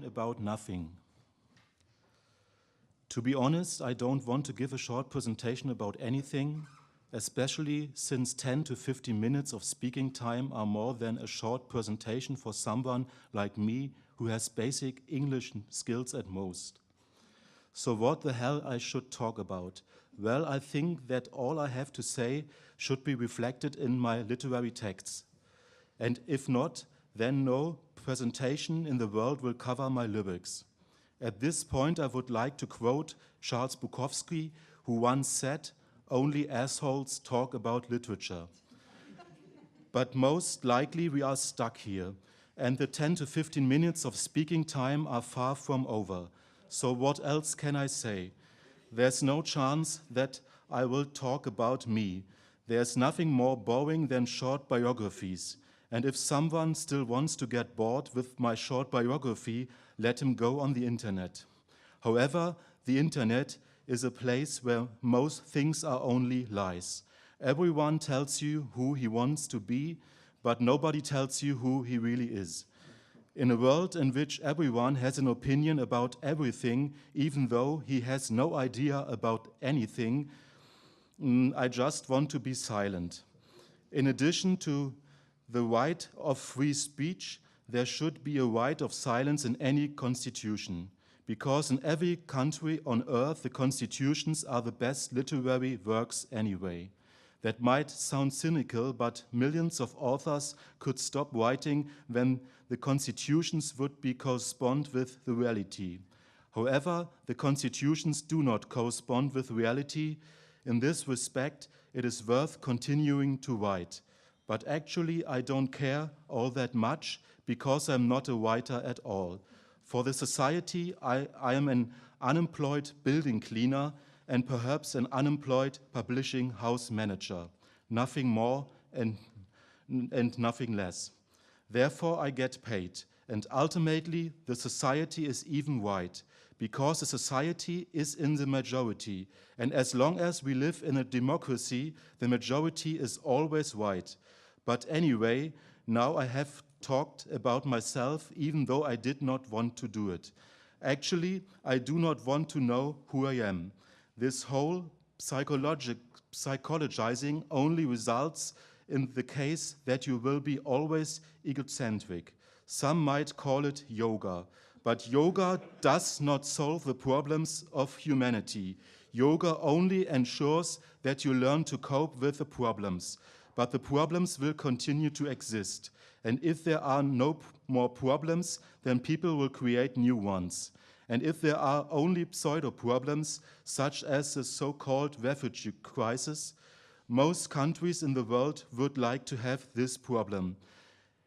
About nothing. To be honest, I don't want to give a short presentation about anything, especially since 10 to 15 minutes of speaking time are more than a short presentation for someone like me who has basic English skills at most. So what the hell I should talk about? Well, I think that all I have to say should be reflected in my literary texts. And if not, then no presentation in the world will cover my lyrics. At this point, I would like to quote Charles Bukowski, who once said, "Only assholes talk about literature." But most likely we are stuck here, and the 10 to 15 minutes of speaking time are far from over. So what else can I say? There's no chance that I will talk about me. There's nothing more boring than short biographies. And if someone still wants to get bored with my short biography, let him go on the internet. However, the internet is a place where most things are only lies. Everyone tells you who he wants to be, but nobody tells you who he really is. In a world in which everyone has an opinion about everything, even though he has no idea about anything, I just want to be silent. In addition to the right of free speech, there should be a right of silence in any constitution, because in every country on earth, the constitutions are the best literary works anyway. That might sound cynical, but millions of authors could stop writing when the constitutions would be correspond with the reality. However, the constitutions do not correspond with reality. In this respect, it is worth continuing to write. But actually, I don't care all that much because I'm not a writer at all. For the society, I am an unemployed building cleaner and perhaps an unemployed publishing house manager. Nothing more and nothing less. Therefore, I get paid. And ultimately, the society is even right, because the society is in the majority. And as long as we live in a democracy, the majority is always right. But anyway, now I have talked about myself, even though I did not want to do it. Actually, I do not want to know who I am. This whole psychologizing only results in the case that you will be always egocentric. Some might call it yoga, but yoga does not solve the problems of humanity. Yoga only ensures that you learn to cope with the problems. But the problems will continue to exist. And if there are no more problems, then people will create new ones. And if there are only pseudo-problems, such as the so-called refugee crisis, most countries in the world would like to have this problem.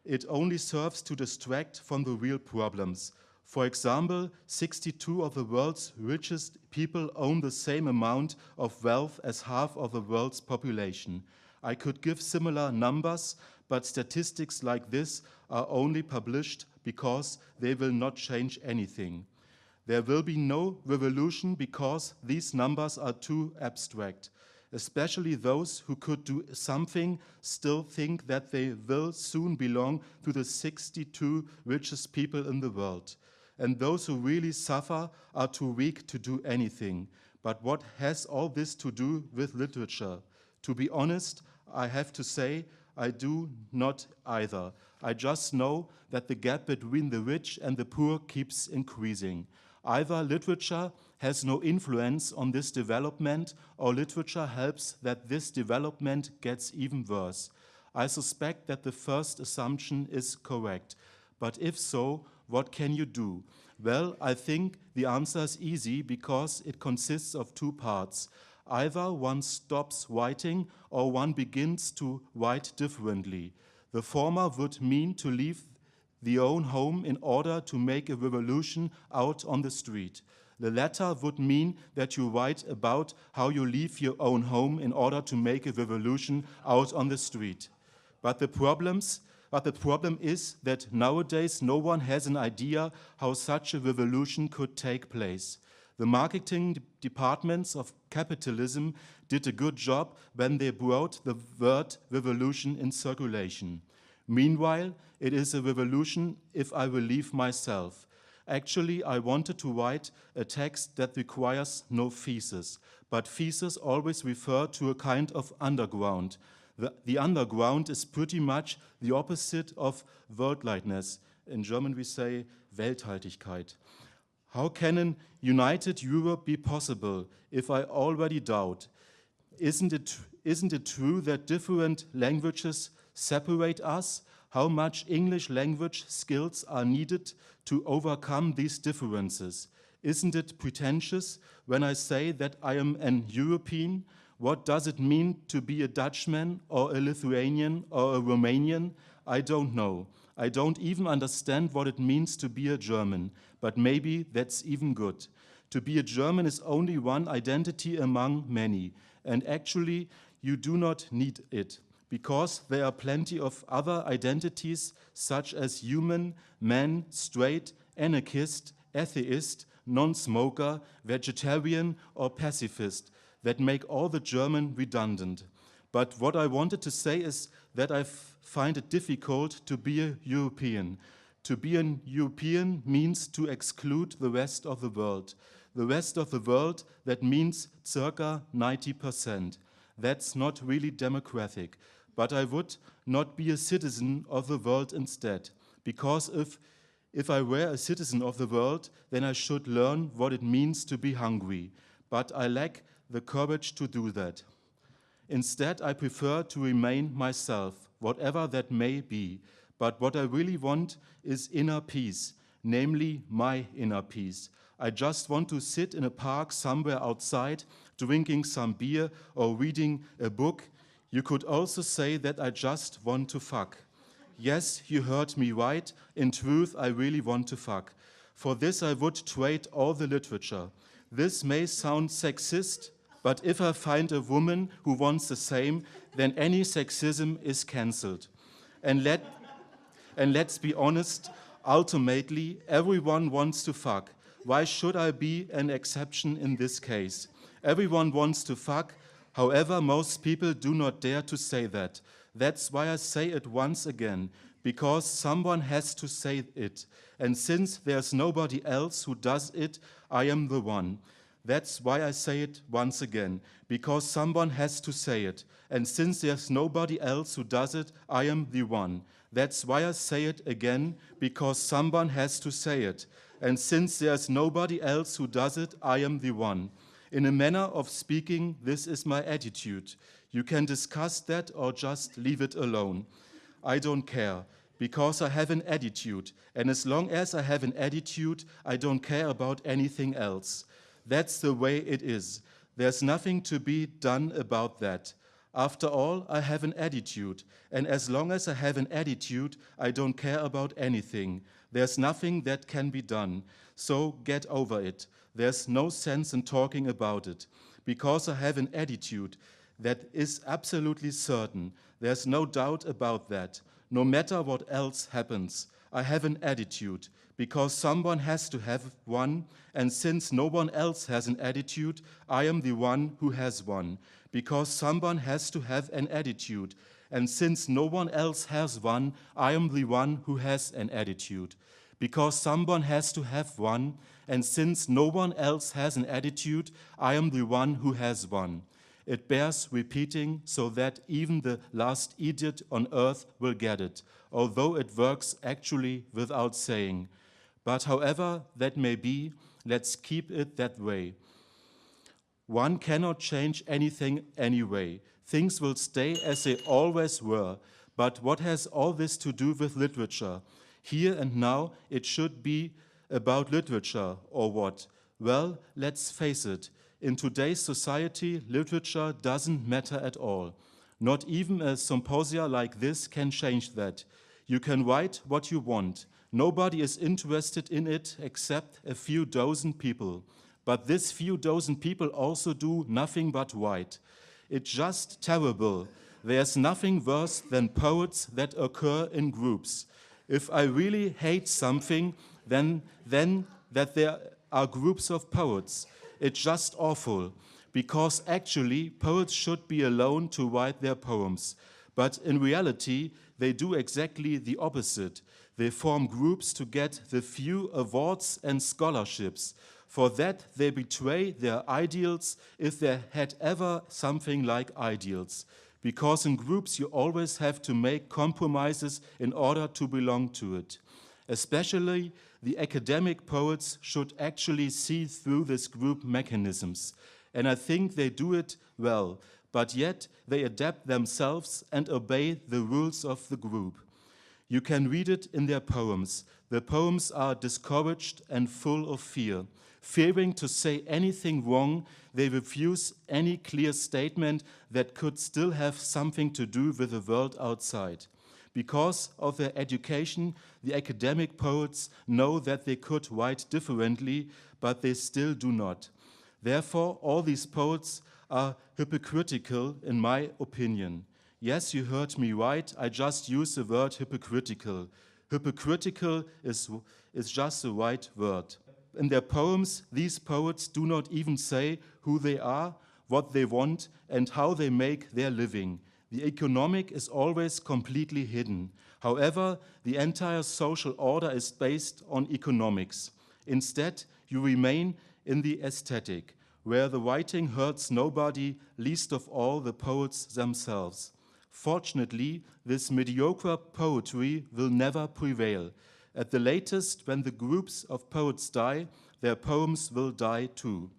It only serves to distract from the real problems. For example, 62 of the world's richest people own the same amount of wealth as half of the world's population. I could give similar numbers, but statistics like this are only published because they will not change anything. There will be no revolution because these numbers are too abstract. Especially those who could do something still think that they will soon belong to the 62 richest people in the world. And those who really suffer are too weak to do anything. But what has all this to do with literature? To be honest, I have to say, I do not either. I just know that the gap between the rich and the poor keeps increasing. Either literature has no influence on this development, or literature helps that this development gets even worse. I suspect that the first assumption is correct. But if so, what can you do? Well, I think the answer is easy because it consists of two parts. Either one stops writing or one begins to write differently. The former would mean to leave the own home in order to make a revolution out on the street. The latter would mean that you write about how you leave your own home in order to make a revolution out on the street. But the problem is that nowadays no one has an idea how such a revolution could take place. The marketing departments of capitalism did a good job when they brought the word revolution in circulation. Meanwhile, it is a revolution if I relieve myself. Actually, I wanted to write a text that requires no thesis, but theses always refer to a kind of underground. The underground is pretty much the opposite of Worldlikeness. In German we say Welthaltigkeit. How can a united Europe be possible if I already doubt? Isn't it true that different languages separate us? How much English language skills are needed to overcome these differences? Isn't it pretentious when I say that I am an European? What does it mean to be a Dutchman or a Lithuanian or a Romanian? I don't know. I don't even understand what it means to be a German, but maybe that's even good. To be a German is only one identity among many, and actually you do not need it, because there are plenty of other identities such as human, man, straight, anarchist, atheist, non-smoker, vegetarian or pacifist that make all the German redundant. But what I wanted to say is that I find it difficult to be a European. To be an European means to exclude the rest of the world. The rest of the world, that means circa 90%. That's not really democratic. But I would not be a citizen of the world instead, because if I were a citizen of the world, then I should learn what it means to be hungry. But I lack the courage to do that. Instead, I prefer to remain myself, whatever that may be. But what I really want is inner peace, namely my inner peace. I just want to sit in a park somewhere outside, drinking some beer or reading a book. You could also say that I just want to fuck. Yes, you heard me right. In truth, I really want to fuck. For this, I would trade all the literature. This may sound sexist, but if I find a woman who wants the same, then any sexism is cancelled. And let's be honest, ultimately, everyone wants to fuck. Why should I be an exception in this case? Everyone wants to fuck. However, most people do not dare to say that. That's why I say it once again, because someone has to say it. And since there's nobody else who does it, I am the one. That's why I say it once again, because someone has to say it. And since there's nobody else who does it, I am the one. That's why I say it again, because someone has to say it. And since there's nobody else who does it, I am the one. In a manner of speaking, this is my attitude. You can discuss that or just leave it alone. I don't care, because I have an attitude. And as long as I have an attitude, I don't care about anything else. That's the way it is. There's nothing to be done about that. After all, I have an attitude, and as long as I have an attitude, I don't care about anything. There's nothing that can be done, so get over it. There's no sense in talking about it, because I have an attitude that is absolutely certain. There's no doubt about that. No matter what else happens, I have an attitude, because someone has to have one, and since no one else has an attitude, I am the one who has one, because someone has to have an attitude, and since no one else has one, I am the one who has an attitude, because someone has to have one, and since no one else has an attitude, I am the one who has one. It bears repeating so that even the last idiot on earth will get it, although it works actually without saying. But however that may be, let's keep it that way. One cannot change anything anyway. Things will stay as they always were. But what has all this to do with literature? Here and now, it should be about literature, or what? Well, let's face it. In today's society, literature doesn't matter at all. Not even a symposia like this can change that. You can write what you want. Nobody is interested in it except a few dozen people. But this few dozen people also do nothing but write. It's just terrible. There's nothing worse than poets that occur in groups. If I really hate something, then that there are groups of poets. It's just awful, because actually poets should be alone to write their poems. But in reality, they do exactly the opposite. They form groups to get the few awards and scholarships. For that, they betray their ideals if they had ever something like ideals. Because in groups, you always have to make compromises in order to belong to it. Especially, the academic poets should actually see through this group mechanisms. And I think they do it well, but yet they adapt themselves and obey the rules of the group. You can read it in their poems. The poems are discouraged and full of fear. Fearing to say anything wrong, they refuse any clear statement that could still have something to do with the world outside. Because of their education, the academic poets know that they could write differently, but they still do not. Therefore, all these poets are hypocritical, in my opinion. Yes, you heard me right, I just used the word hypocritical. Hypocritical is just the right word. In their poems, these poets do not even say who they are, what they want, and how they make their living. The economic is always completely hidden. However, the entire social order is based on economics. Instead, you remain in the aesthetic, where the writing hurts nobody, least of all the poets themselves. Fortunately, this mediocre poetry will never prevail. At the latest, when the groups of poets die, their poems will die too.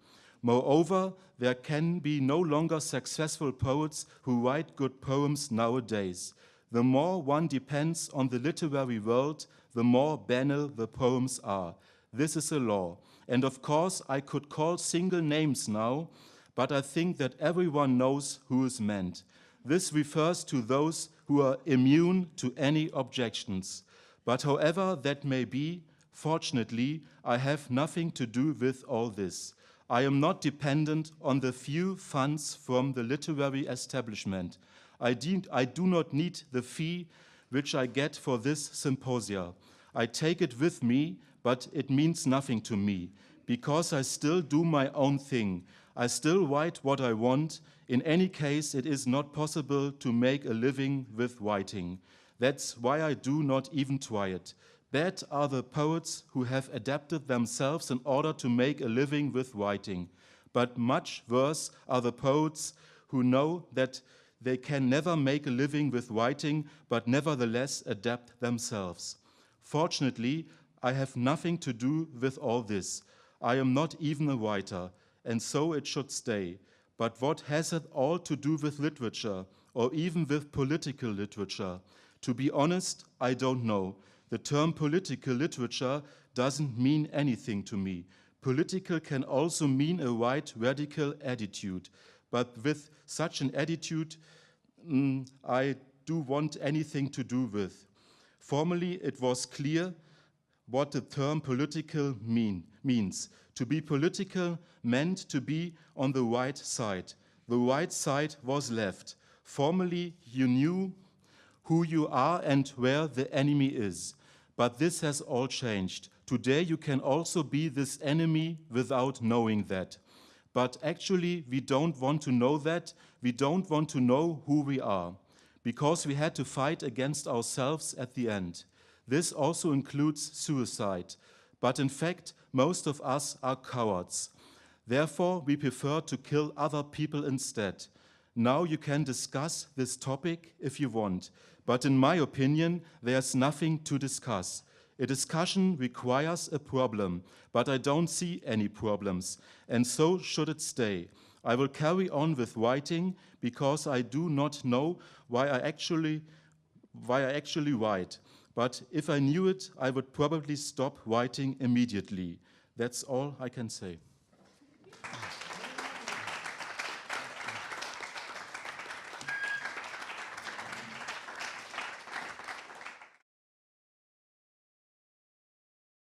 Moreover, there can be no longer successful poets who write good poems nowadays. The more one depends on the literary world, the more banal the poems are. This is a law. And of course, I could call single names now, but I think that everyone knows who is meant. This refers to those who are immune to any objections. But however that may be, fortunately, I have nothing to do with all this. I am not dependent on the few funds from the literary establishment. I do not need the fee which I get for this symposia. I take it with me, but it means nothing to me, because I still do my own thing. I still write what I want. In any case, it is not possible to make a living with writing. That's why I do not even try it. Bad are the poets who have adapted themselves in order to make a living with writing. But much worse are the poets who know that they can never make a living with writing, but nevertheless adapt themselves. Fortunately, I have nothing to do with all this. I am not even a writer, and so it should stay. But what has it all to do with literature, or even with political literature? To be honest, I don't know. The term political literature doesn't mean anything to me. Political can also mean a right radical attitude. But with such an attitude, I do want anything to do with. Formerly, it was clear what the term political means. To be political meant to be on the right side. The right side was left. Formerly, you knew who you are and where the enemy is. But this has all changed. Today you can also be this enemy without knowing that. But actually we don't want to know that. We don't want to know who we are, because we had to fight against ourselves at the end. This also includes suicide. But in fact, most of us are cowards. Therefore, we prefer to kill other people instead. Now you can discuss this topic if you want. But in my opinion, there's nothing to discuss. A discussion requires a problem, but I don't see any problems, and so should it stay. I will carry on with writing because I do not know why I actually write. But if I knew it, I would probably stop writing immediately. That's all I can say.